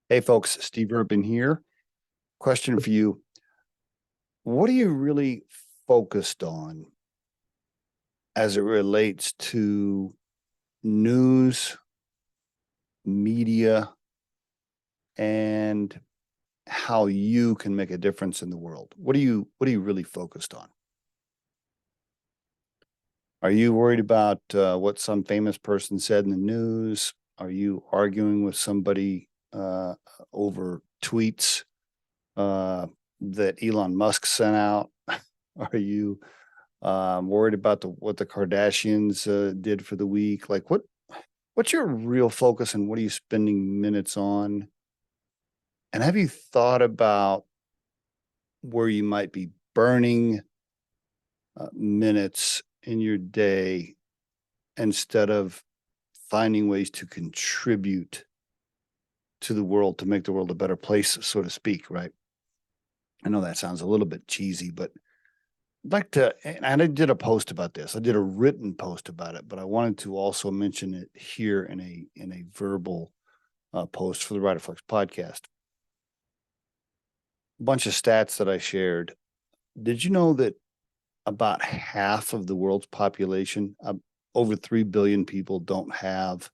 Hey folks, Steve Urban here. Question for you. What are you really focused on as it relates to news, media, and how you can make a difference in the world? What are you really focused on? Are you worried about what some famous person said in the news? Are you arguing with somebody over tweets uh, that Elon Musk sent out? Are you worried about what the Kardashians did for the week? Like what's your real focus and what are you spending minutes on? And have you thought about where you might be burning minutes in your day instead of finding ways to contribute to the world to make the world a better place, so to speak, right? I know that sounds a little bit cheesy, but I'd like to, and I did a post about this. I did a written post about it, but I wanted to also mention it here in a verbal post for the Riderflex podcast. A bunch of stats that I shared. Did you know that about half of the world's population, over 3 billion people, don't have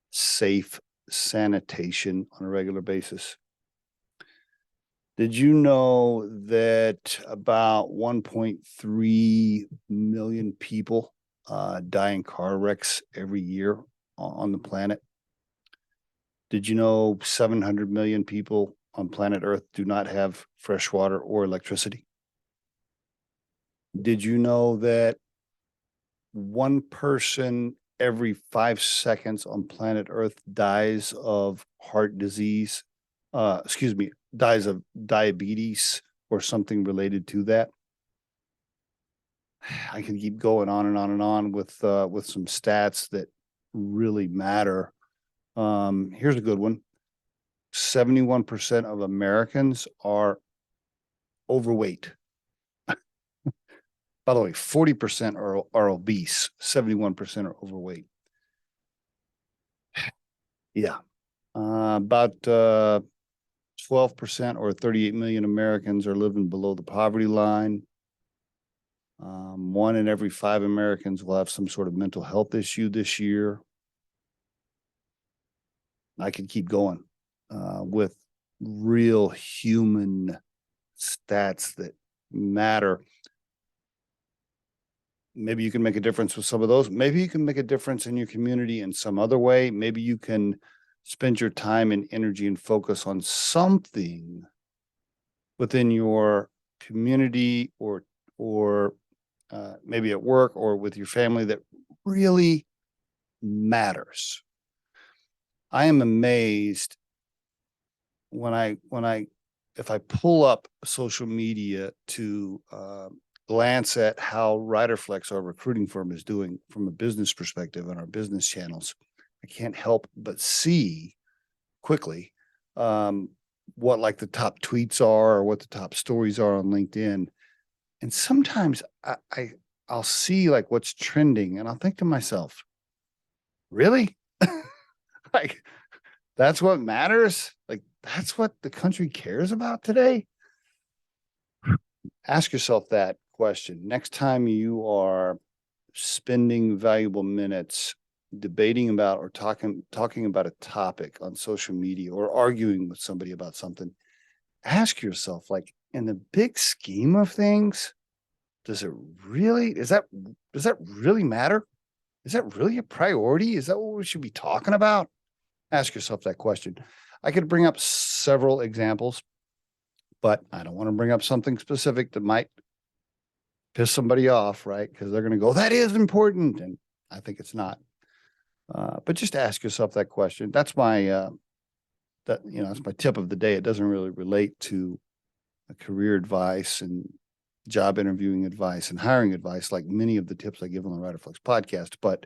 safe sanitation on a regular basis? Did you know that about 1.3 million people die in car wrecks every year on the planet? Did you know 700 million people on planet Earth do not have fresh water or electricity? Did you know that one person every 5 seconds on planet Earth dies of heart disease? Dies of diabetes or something related to that. I can keep going on and on and on with some stats that really matter. Here's a good one. 71% of Americans are overweight. By the way, 40% are obese, 71% are overweight. Yeah. About 12% or 38 million Americans are living below the poverty line. 1 in every 5 Americans will have some sort of mental health issue this year. I could keep going with real human stats that matter. Maybe you can make a difference with some of those. Maybe you can make a difference in your community in some other way. Maybe you can spend your time and energy and focus on something within your community or maybe at work or with your family that really matters. I am amazed when I if I pull up social media to glance at how Riderflex, our recruiting firm, is doing from a business perspective on our business channels. I can't help but see quickly what like the top tweets are or what the top stories are on LinkedIn. And sometimes I'll see like what's trending and I'll think to myself, really? Like that's what matters? Like that's what the country cares about today? Ask yourself that question. Next time you are spending valuable minutes debating about or talking about a topic on social media or arguing with somebody about something, ask yourself, like, in the big scheme of things, does that really matter? Is that really a priority? Is that what we should be talking about? Ask yourself that question. I could bring up several examples, but I don't want to bring up something specific that might piss somebody off, right? Because they're going to go, that is important. And I think it's not. But just ask yourself that question. That's my that's my tip of the day. It doesn't really relate to career advice and job interviewing advice and hiring advice like many of the tips I give on the Riderflex podcast, but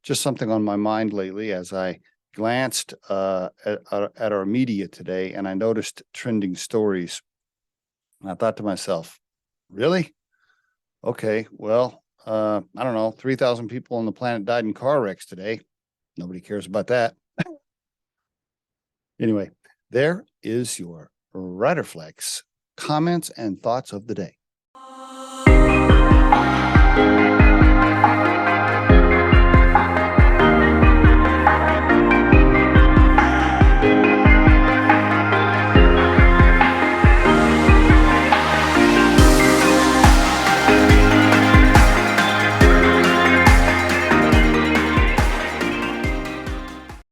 just something on my mind lately as I glanced at our media today and I noticed trending stories. And I thought to myself, really? Okay, well, I don't know, 3,000 people on the planet died in car wrecks today. Nobody cares about that. Anyway, There is your Riderflex comments and thoughts of the day.